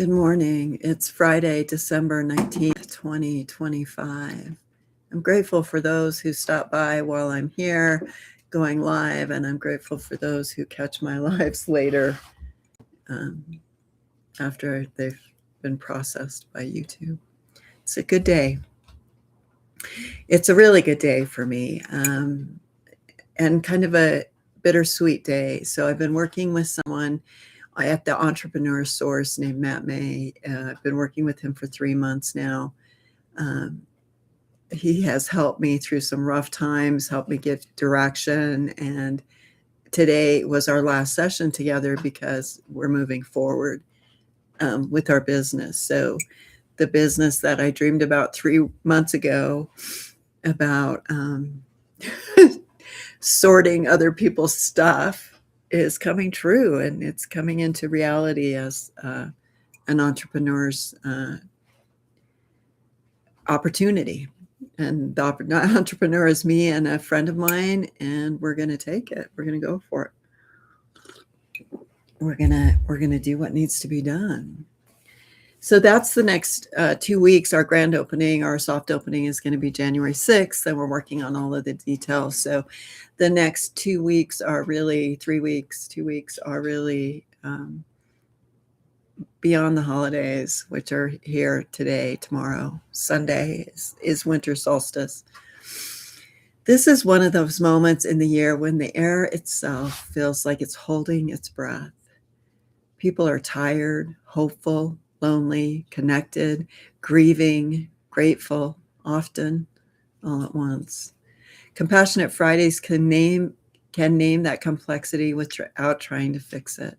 Good morning. It's Friday, December 19th, 2025. I'm grateful for those who stop by while I'm here going live, and I'm grateful for those who catch my lives later um, after they've been processed by YouTube. It's a good day. It's a really good day for me, and kind of a bittersweet day. So I've been working with someone at the Entrepreneur Source named Matt May. I've been working with him for 3 months now. He has helped me through some rough times, helped me get direction. And today was our last session together because we're moving forward with our business. So the business that I dreamed about 3 months ago about sorting other people's stuff is coming true, and it's coming into reality as an entrepreneur's opportunity. And the entrepreneur is me and a friend of mine, and we're going to take it. We're going to go for it. We're going to do what needs to be done. So that's the next 2 weeks. Our grand opening, our soft opening, is going to be January 6th, and we're working on all of the details. So the next 2 weeks are really 3 weeks. 2 weeks are really beyond the holidays, which are here today, tomorrow. Sunday is winter solstice. This is one of those moments in the year when the air itself feels like it's holding its breath. People are tired, hopeful, lonely, connected, grieving, grateful, often all at once. Compassionate Fridays can name that complexity without trying to fix it.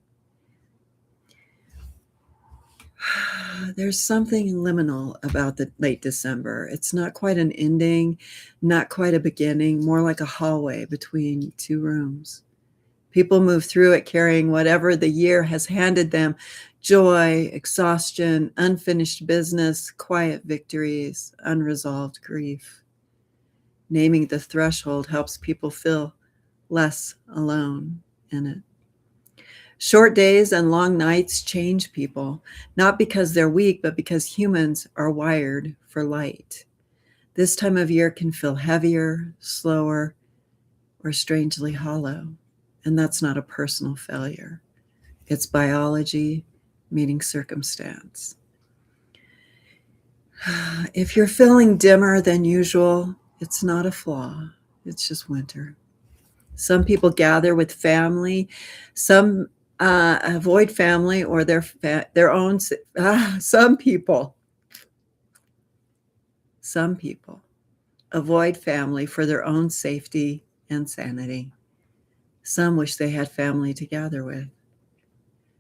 There's something liminal about the late December. It's not quite an ending, not quite a beginning, more like a hallway between two rooms. People move through it carrying whatever the year has handed them: joy, exhaustion, unfinished business, quiet victories, unresolved grief. Naming the threshold helps people feel less alone in it. Short days and long nights change people, not because they're weak, but because humans are wired for light. This time of year can feel heavier, slower, or strangely hollow. And that's not a personal failure. It's biology meeting circumstance. If you're feeling dimmer than usual, it's not a flaw. It's just winter. Some people gather with family. Some avoid family or their own. Some people avoid family for their own safety and sanity. Some wish they had family to gather with.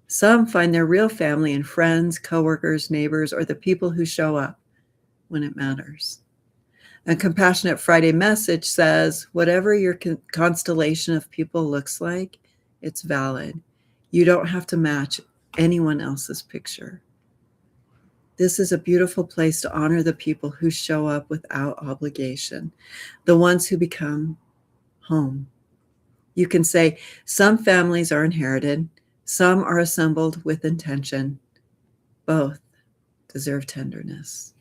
Some find their real family in friends, coworkers, neighbors, or the people who show up when it matters. A Compassionate Friday message says, whatever your constellation of people looks like, it's valid. You don't have to match anyone else's picture. This is a beautiful place to honor the people who show up without obligation, the ones who become home. You can say some families are inherited, some are assembled with intention. Both deserve tenderness.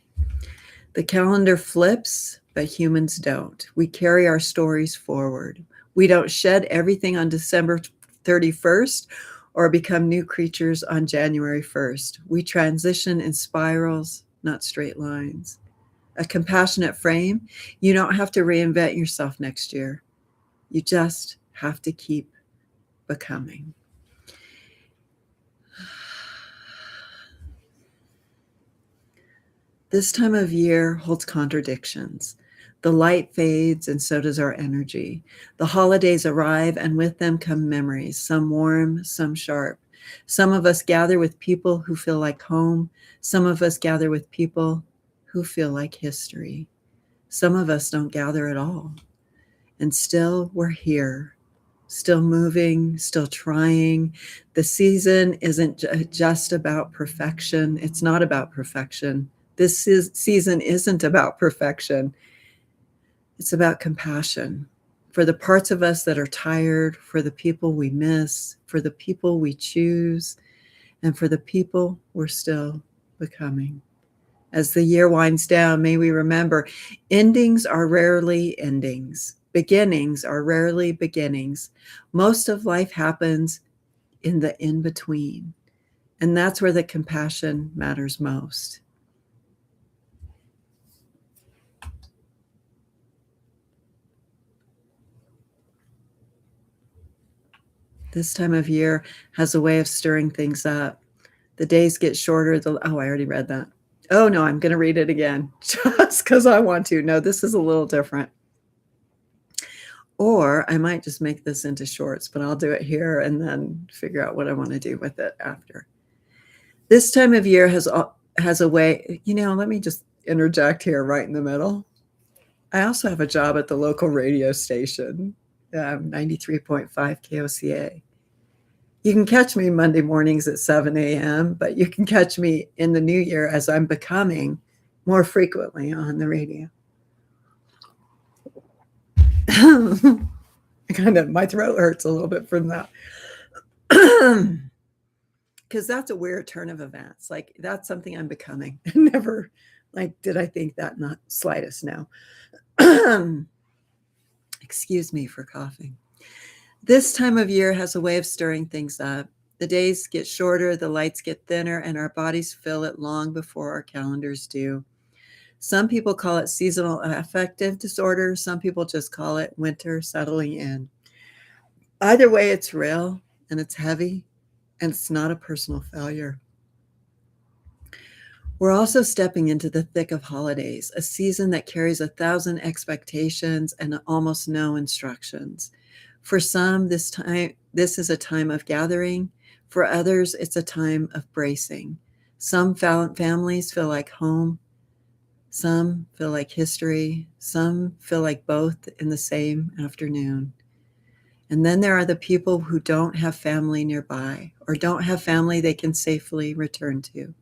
The calendar flips, but humans don't. We carry our stories forward. We don't shed everything on December 31st or become new creatures on January 1st. We transition in spirals, not straight lines. A compassionate frame, you don't have to reinvent yourself next year. You just have to keep becoming. This time of year holds contradictions. The light fades, and so does our energy. The holidays arrive, and with them come memories, some warm, some sharp. Some of us gather with people who feel like home. Some of us gather with people who feel like history. Some of us don't gather at all. And still, we're here, still moving, still trying. The season isn't just about perfection. It's not about perfection. This season isn't about perfection. It's about compassion for the parts of us that are tired, for the people we miss, for the people we choose, and for the people we're still becoming. As the year winds down, may we remember endings are rarely endings. Beginnings are rarely beginnings. Most of life happens in the in-between, and that's where the compassion matters most. This time of year has a way of stirring things up. The days get shorter. I already read that. Oh, no, I'm going to read it again just because I want to. No, this is a little different. Or I might just make this into shorts, but I'll do it here and then figure out what I want to do with it after. This time of year has a way, let me just interject here right in the middle. I also have a job at the local radio station, 93.5 KOCA. You can catch me Monday mornings at 7 a.m., but you can catch me in the new year as I'm becoming more frequently on the radio. My throat hurts a little bit from that. Because that's a weird turn of events. Like, that's something I'm becoming. Never, did I think that? Not slightest, no. Excuse me for coughing. This time of year has a way of stirring things up. The days get shorter, the lights get thinner, and our bodies feel it long before our calendars do. Some people call it seasonal affective disorder. Some people just call it winter settling in. Either way, it's real and it's heavy, and it's not a personal failure. We're also stepping into the thick of holidays, a season that carries 1,000 expectations and almost no instructions. For some, this is a time of gathering. For others, it's a time of bracing. Some families feel like home. Some feel like history. Some feel like both in the same afternoon. And then there are the people who don't have family nearby or don't have family they can safely return to.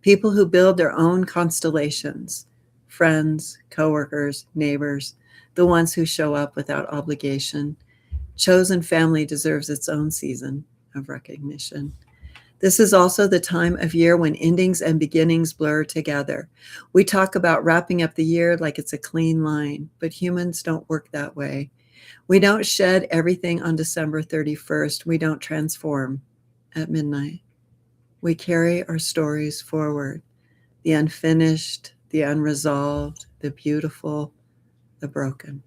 People who build their own constellations, friends, coworkers, neighbors, the ones who show up without obligation. Chosen family deserves its own season of recognition. This is also the time of year when endings and beginnings blur together. We talk about wrapping up the year like it's a clean line, but humans don't work that way. We don't shed everything on December 31st. We don't transform at midnight. We carry our stories forward, the unfinished, the unresolved, the beautiful, the broken.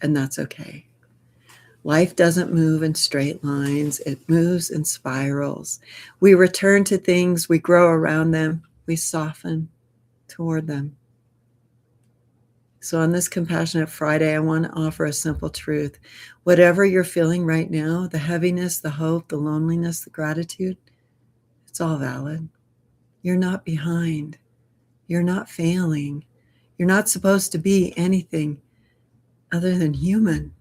And that's okay. Life doesn't move in straight lines. It moves in spirals. We return to things, we grow around them, we soften toward them. So on this Compassionate Friday, I want to offer a simple truth. Whatever you're feeling right now, the heaviness, the hope, the loneliness, the gratitude, it's all valid. You're not behind. You're not failing. You're not supposed to be anything other than human.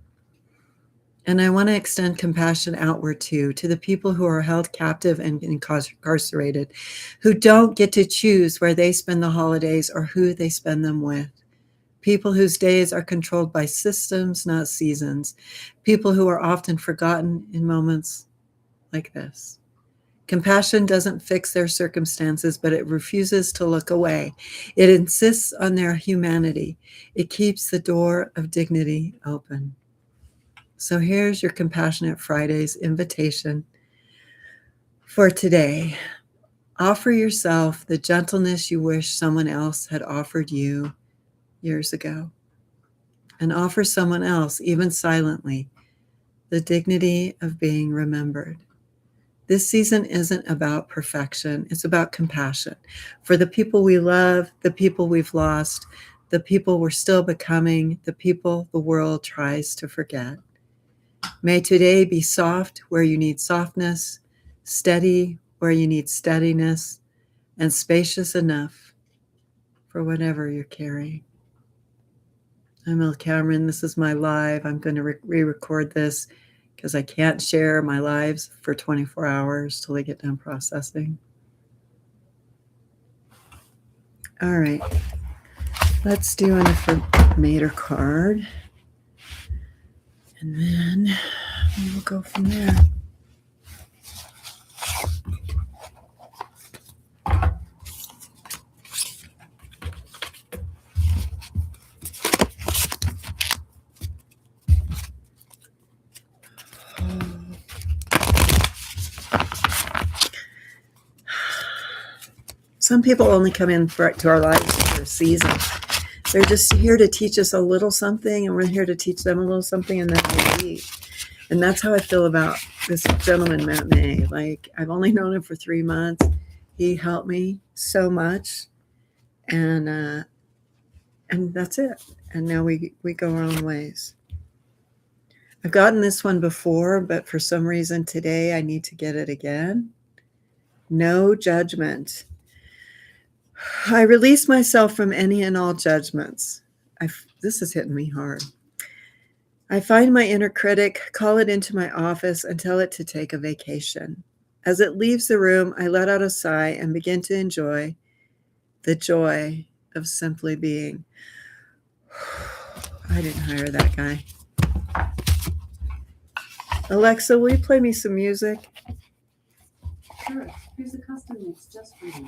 And I want to extend compassion outward too, to the people who are held captive and incarcerated, who don't get to choose where they spend the holidays or who they spend them with. People whose days are controlled by systems, not seasons. People who are often forgotten in moments like this. Compassion doesn't fix their circumstances, but it refuses to look away. It insists on their humanity. It keeps the door of dignity open. So here's your Compassionate Friday's invitation for today. Offer yourself the gentleness you wish someone else had offered you years ago. And offer someone else, even silently, the dignity of being remembered. This season isn't about perfection. It's about compassion for the people we love, the people we've lost, the people we're still becoming, the people the world tries to forget. May today be soft where you need softness, steady where you need steadiness, and spacious enough for whatever you're carrying. I'm Elle Cameron. This is my live. I'm going to re-record this because I can't share my lives for 24 hours till I get done processing. All right. Let's do an affirmator card. And then we will go from there. some people only come to our lives for a season. They're just here to teach us a little something, and we're here to teach them a little something, and then they leave. And that's how I feel about this gentleman, Matt May. Like, I've only known him for 3 months. He helped me so much, and that's it. And now we go our own ways. I've gotten this one before, but for some reason today I need to get it again. No judgment. I release myself from any and all judgments. This is hitting me hard. I find my inner critic, call it into my office, and tell it to take a vacation. As it leaves the room, I let out a sigh and begin to enjoy the joy of simply being. I didn't hire that guy. Alexa, will you play me some music? Sure. Here's a custom mix just for you.